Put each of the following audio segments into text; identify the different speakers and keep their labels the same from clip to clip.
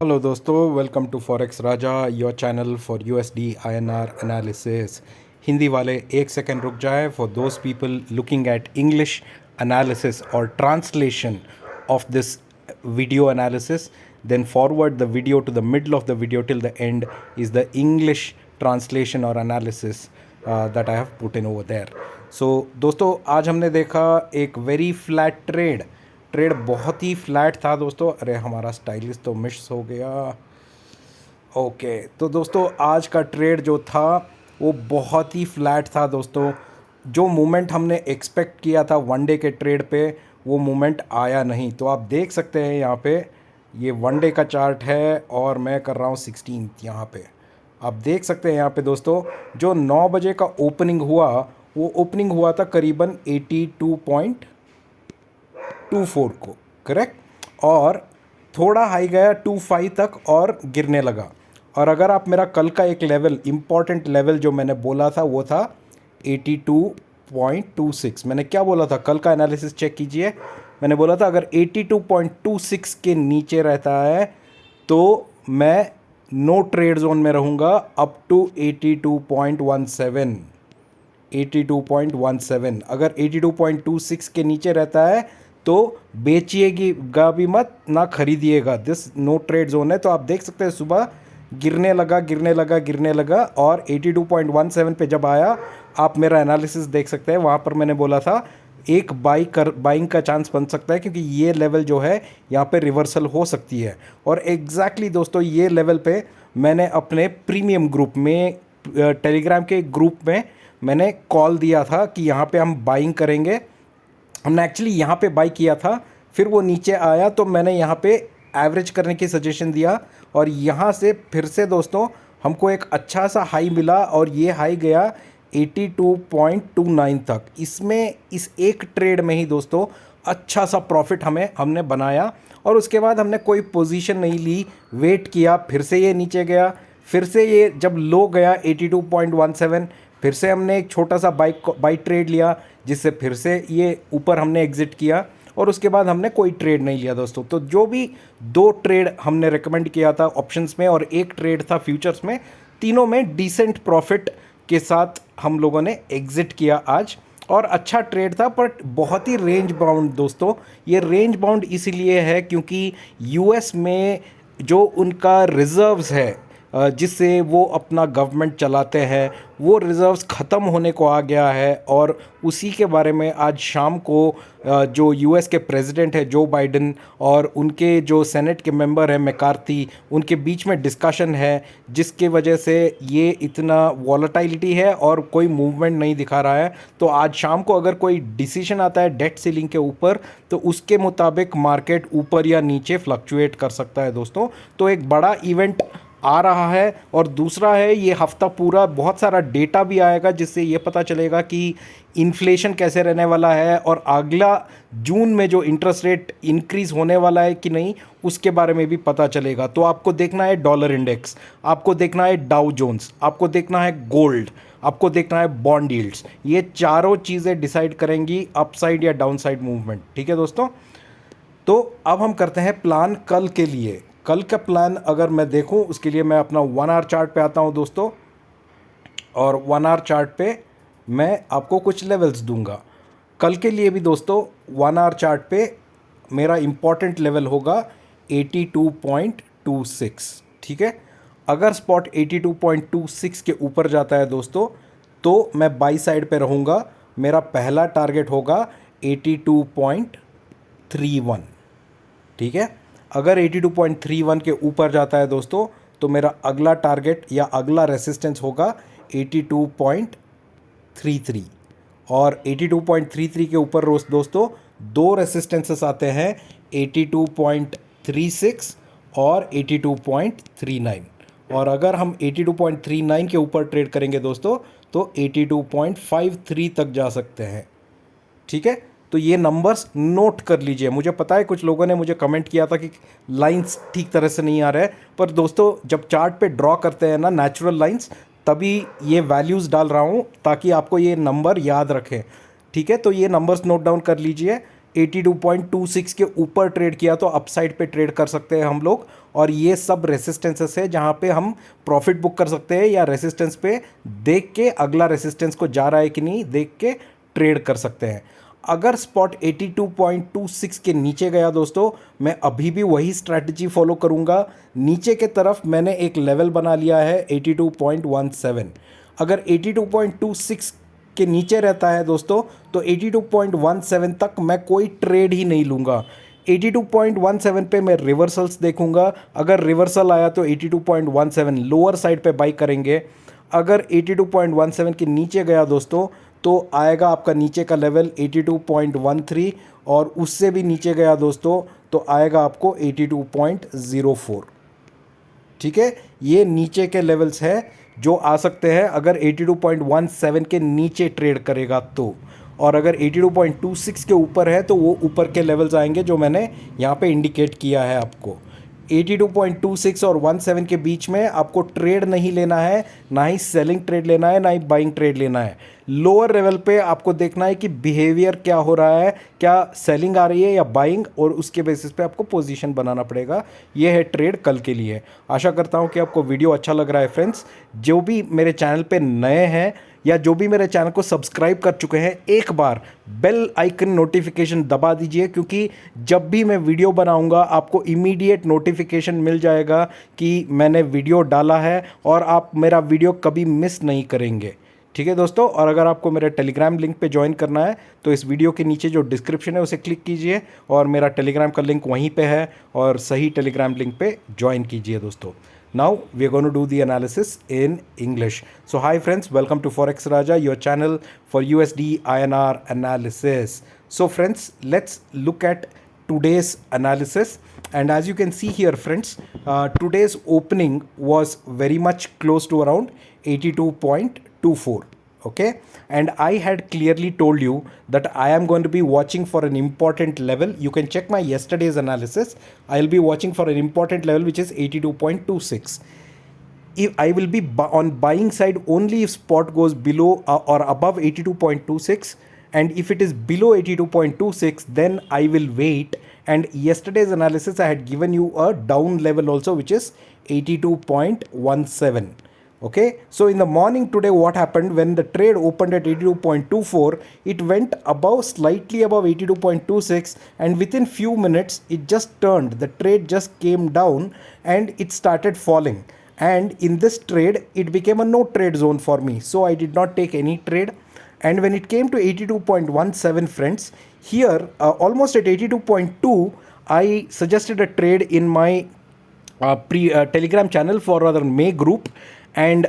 Speaker 1: Hello दोस्तों, welcome to forex Raja, your channel for USD INR analysis. Hindi वाले एक second रुक जाए for those people looking at English analysis और translation of this video analysis. Then forward the video to the middle of the video till the end is the English translation or analysis that I have put in over there. So दोस्तों, आज हमने देखा एक very flat trade बहुत ही flat था दोस्तों। अरे हमारा स्टाइलिस्ट तो मिस हो गया। ओके, तो दोस्तों आज का ट्रेड जो था वो बहुत ही फ्लैट था दोस्तों। जो मूवमेंट हमने एक्सपेक्ट किया था वन डे के ट्रेड पे वो मूवमेंट आया नहीं। तो आप देख सकते हैं यहाँ पे ये वन डे का चार्ट है और मैं कर रहा हूँ 16th। यहाँ पे आप देख सकते हैं यहाँ पे दोस्तों जो 9 बजे का ओपनिंग हुआ वो ओपनिंग हुआ था करीबन 82.24 को, करेक्ट। और थोड़ा हाई गया 25 तक और गिरने लगा। और अगर आप मेरा कल का एक लेवल, इम्पॉर्टेंट लेवल जो मैंने बोला था वो था 82.26। मैंने क्या बोला था, कल का एनालिसिस चेक कीजिए। मैंने बोला था अगर 82.26 के नीचे रहता है तो मैं नो ट्रेड जोन में रहूँगा अप टू 82.17। 82.17 अगर 82.26 के नीचे रहता है तो बेचिएगा भी मत, ना खरीदिएगा। दिस नो ट्रेड जोन है। तो आप देख सकते हैं सुबह गिरने लगा और 82.17 पे जब आया, आप मेरा एनालिसिस देख सकते हैं। वहाँ पर मैंने बोला था एक बाइंग का चांस बन सकता है क्योंकि ये लेवल जो है यहाँ पे रिवर्सल हो सकती है। और एग्जैक्टली दोस्तों ये लेवल पे मैंने अपने प्रीमियम ग्रुप में, टेलीग्राम के ग्रुप में मैंने कॉल दिया था कि यहाँ पे हम बाइंग करेंगे। हमने एक्चुअली यहाँ पे बाई किया था, फिर वो नीचे आया तो मैंने यहाँ पे एवरेज करने की सजेशन दिया और यहाँ से फिर से दोस्तों हमको एक अच्छा सा हाई मिला और ये हाई गया 82.29 तक। इसमें इस एक ट्रेड में ही दोस्तों अच्छा सा प्रॉफिट हमने बनाया। और उसके बाद हमने कोई पोजीशन नहीं ली, वेट किया, फिर से ये नीचे गया, फिर से ये जब लो गया 82.17 फिर से हमने एक छोटा सा बाई ट्रेड लिया जिससे फिर से ये ऊपर हमने एग्जिट किया और उसके बाद हमने कोई ट्रेड नहीं लिया दोस्तों। तो जो भी 2 ट्रेड हमने रेकमेंड किया था ऑप्शंस में और एक ट्रेड था फ्यूचर्स में, तीनों में डिसेंट प्रॉफिट के साथ हम लोगों ने एग्जिट किया आज। और अच्छा ट्रेड था बट बहुत ही रेंज बाउंड दोस्तों। ये रेंज बाउंड इसीलिए है क्योंकि यूएस में जो उनका रिजर्व्स है जिससे वो अपना गवर्नमेंट चलाते हैं, वो रिज़र्व्स ख़त्म होने को आ गया है। और उसी के बारे में आज शाम को जो यूएस के प्रेसिडेंट है जो बाइडन और उनके जो सेनेट के मेंबर हैं मैकार्थी, उनके बीच में डिस्कशन है जिसके वजह से ये इतना वॉलेटिलिटी है और कोई मूवमेंट नहीं दिखा रहा है। तो आज शाम को अगर कोई डिसीजन आता है डेट सीलिंग के ऊपर तो उसके मुताबिक मार्केट ऊपर या नीचे फ्लक्चुएट कर सकता है दोस्तों। तो एक बड़ा इवेंट आ रहा है। और दूसरा है ये हफ्ता पूरा बहुत सारा डेटा भी आएगा जिससे ये पता चलेगा कि इन्फ्लेशन कैसे रहने वाला है और अगला जून में जो इंटरेस्ट रेट इंक्रीज़ होने वाला है कि नहीं उसके बारे में भी पता चलेगा। तो आपको देखना है डॉलर इंडेक्स, आपको देखना है डाउ जोन्स, आपको देखना है गोल्ड, आपको देखना है बॉन्ड यील्ड्स। ये चारों चीज़ें डिसाइड करेंगी अपसाइड या डाउनसाइड मूवमेंट। ठीक है दोस्तों, तो अब हम करते हैं प्लान कल के लिए। कल का प्लान अगर मैं देखूं उसके लिए मैं अपना 1 आवर चार्ट पे आता हूं दोस्तों और 1 आवर चार्ट पे मैं आपको कुछ लेवल्स दूंगा। कल के लिए भी दोस्तों 1 आवर चार्ट पे मेरा इम्पॉर्टेंट लेवल होगा 82.26। ठीक है, अगर स्पॉट 82.26 के ऊपर जाता है दोस्तों तो मैं बाई साइड पे रहूँगा। मेरा पहला टारगेट होगा 82.31। ठीक है, अगर 82.31 के ऊपर जाता है दोस्तों तो मेरा अगला टारगेट या अगला रेसिस्टेंस होगा 82.33। और 82.33 के ऊपर दोस्तों 2 रेसिस्टेंसेस आते हैं 82.36 और 82.39। और अगर हम 82.39 के ऊपर ट्रेड करेंगे दोस्तों तो 82.53 तक जा सकते हैं। ठीक है, तो ये नंबर्स नोट कर लीजिए। मुझे पता है कुछ लोगों ने मुझे कमेंट किया था कि लाइंस ठीक तरह से नहीं आ रहे हैं, पर दोस्तों जब चार्ट पे ड्रॉ करते हैं ना नेचुरल लाइंस, तभी ये वैल्यूज़ डाल रहा हूँ ताकि आपको ये नंबर याद रखें। ठीक है, तो ये नंबर्स नोट डाउन कर लीजिए। 82.26 के ऊपर ट्रेड किया तो अपसाइड पे ट्रेड कर सकते हैं हम लोग, और ये सब रेसिस्टेंसेस है जहाँ पे हम प्रॉफिट बुक कर सकते हैं, या रेसिस्टेंस पे देख के अगला रेसिस्टेंस को जा रहा है कि नहीं देख के ट्रेड कर सकते हैं। अगर स्पॉट 82.26 के नीचे गया दोस्तों, मैं अभी भी वही स्ट्रैटेजी फॉलो करूंगा। नीचे के तरफ मैंने एक लेवल बना लिया है 82.17। अगर 82.26 के नीचे रहता है दोस्तों तो 82.17 तक मैं कोई ट्रेड ही नहीं लूँगा। 82.17 पे मैं रिवर्सल्स देखूंगा, अगर रिवर्सल आया तो 82.17 लोअर साइड पे बाई करेंगे। अगर 82.17 के नीचे गया दोस्तों तो आएगा आपका नीचे का लेवल 82.13, और उससे भी नीचे गया दोस्तों तो आएगा आपको 82.04। ठीक है, ये नीचे के लेवल्स हैं जो आ सकते हैं अगर 82.17 के नीचे ट्रेड करेगा तो, और अगर 82.26 के ऊपर है तो वो ऊपर के लेवल्स आएंगे जो मैंने यहाँ पे इंडिकेट किया है आपको। 82.26 और 17 के बीच में आपको ट्रेड नहीं लेना है, ना ही सेलिंग ट्रेड लेना है, ना ही बाइंग ट्रेड लेना है। लोअर लेवल पे आपको देखना है कि बिहेवियर क्या हो रहा है, क्या सेलिंग आ रही है या बाइंग, और उसके बेसिस पे आपको पोजीशन बनाना पड़ेगा। ये है ट्रेड कल के लिए। आशा करता हूँ कि आपको वीडियो अच्छा लग रहा है फ्रेंड्स। जो भी मेरे चैनल पे नए हैं या जो भी मेरे चैनल को सब्सक्राइब कर चुके हैं, एक बार बेल आइकन नोटिफिकेशन दबा दीजिए, क्योंकि जब भी मैं वीडियो बनाऊंगा आपको इमीडिएट नोटिफिकेशन मिल जाएगा कि मैंने वीडियो डाला है, और आप मेरा वीडियो कभी मिस नहीं करेंगे। ठीक है दोस्तों, और अगर आपको मेरे टेलीग्राम लिंक पे ज्वाइन करना है तो इस वीडियो के नीचे जो डिस्क्रिप्शन है उसे क्लिक कीजिए, और मेरा टेलीग्राम का लिंक वहीं पे है, और सही टेलीग्राम लिंक पे ज्वाइन कीजिए दोस्तों। Now we are going to do the analysis in English. So hi friends, welcome to Forex Raja, your channel for USD INR analysis. So friends, let's look at today's analysis. And as you can see here friends, today's opening was very much close to around 82.24. Okay, and I had clearly told you that I am going to be watching for an important level. You can check my yesterday's analysis. I'll be watching for an important level which is 82.26. If I will be on buying side only if spot goes below or above 82.26, and if it is below 82.26 then I will wait. And yesterday's analysis I had given you a down level also which is 82.17. Okay, so in the morning today what happened, when the trade opened at 82.24, it went above, slightly above 82.26, and within few minutes it just turned, the trade just came down and it started falling, and in this trade it became a no trade zone for me, so I did not take any trade. And when it came to 82.17 friends, here almost at 82.2 I suggested a trade in my Telegram channel for rather May group, and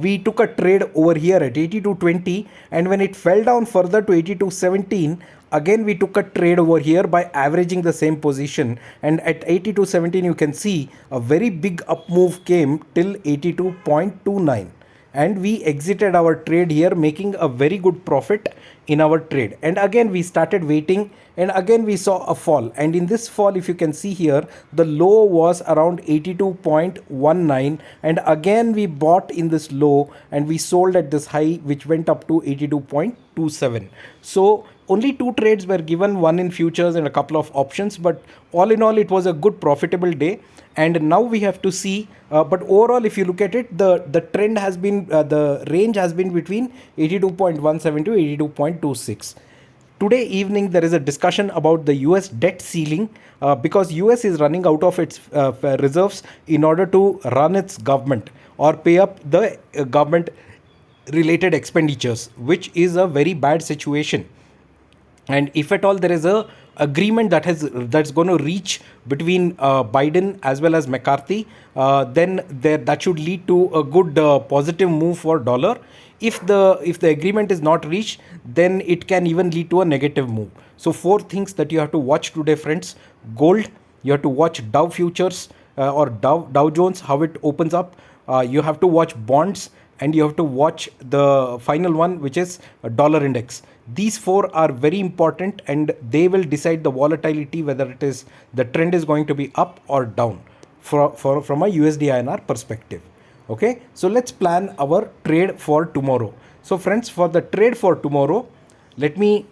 Speaker 1: we took a trade over here at 82.20, and when it fell down further to 82.17, again we took a trade over here by averaging the same position, and at 82.17 you can see a very big up move came till 82.29, and we exited our trade here making a very good profit in our trade. And again we started waiting, and again we saw a fall, and in this fall if you can see here the low was around 82.19, and again we bought in this low and we sold at this high which went up to 82.27. so only two trades were given, one in futures and a couple of options, but all in all it was a good profitable day. And now we have to see, but overall if you look at it, the trend has been, the range has been between 82.17 to 82.26. Today evening there is a discussion about the US debt ceiling, because US is running out of its reserves in order to run its government or pay up the government related expenditures, which is a very bad situation. And if at all there is a agreement that's going to reach between Biden as well as McCarthy, then that should lead to a good positive move for dollar. If the agreement is not reached, then it can even lead to a negative move. So four things that you have to watch today friends: gold, you have to watch Dow futures or Dow Jones, how it opens up, you have to watch bonds, and you have to watch the final one which is a dollar index. These four are very important, and they will decide the volatility, whether it is the trend is going to be up or down from a USD INR perspective. Okay, so let's plan our trade for tomorrow. So friends, for the trade for tomorrow, let me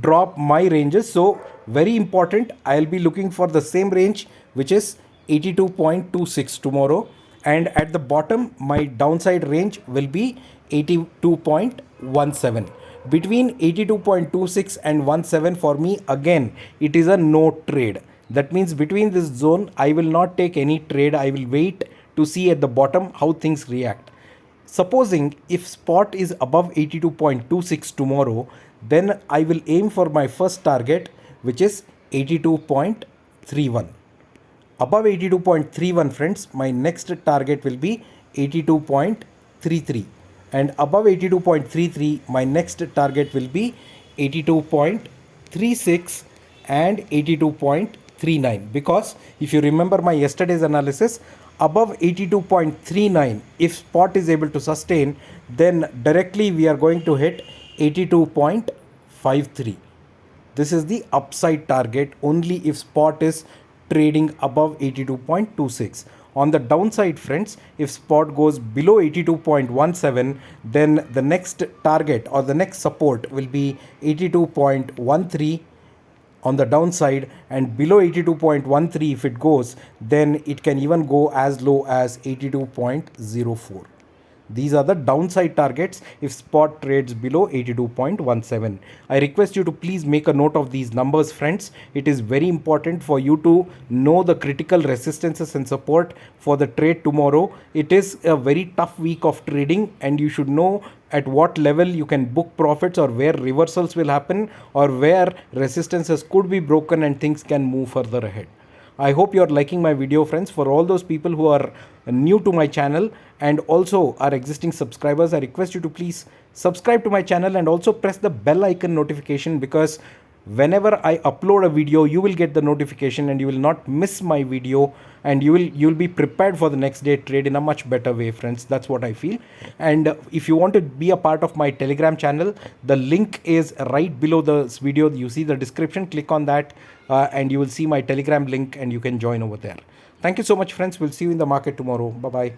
Speaker 1: drop my ranges. So very important, I'll be looking for the same range, which is 82.26 tomorrow, and at the bottom my downside range will be 82.17. Between 82.26 and 17, for me again it is a no trade. That means between this zone I will not take any trade. I will wait to see at the bottom how things react. Supposing if spot is above 82.26 tomorrow, then I will aim for my first target, which is 82.31. Above 82.31, friends, my next target will be 82.33, and above 82.33 my next target will be 82.36 and 82.39. Because if you remember my yesterday's analysis, above 82.39, if spot is able to sustain, then directly we are going to hit 82.53. This is the upside target only if spot is trading above 82.26. On the downside, friends, if spot goes below 82.17, then the next target or the next support will be 82.13 on the downside, and below 82.13 if it goes, then it can even go as low as 82.04. These are the downside targets if spot trades below 82.17. I request you to please make a note of these numbers, friends. It is very important for you to know the critical resistances and support for the trade tomorrow. It is a very tough week of trading, and you should know at what level you can book profits, or where reversals will happen, or where resistances could be broken and things can move further ahead. I hope you are liking my video, friends. For all those people who are new to my channel and also are existing subscribers, I request you to please subscribe to my channel and also press the bell icon notification, because whenever I upload a video, you will get the notification and you will not miss my video, and you'll be prepared for the next day trade in a much better way, friends. That's what I feel. And if you want to be a part of my Telegram channel, the link is right below this video. You see the description, click on that and you will see my Telegram link and you can join over there. Thank you so much, friends. We'll see you in the market tomorrow. Bye bye.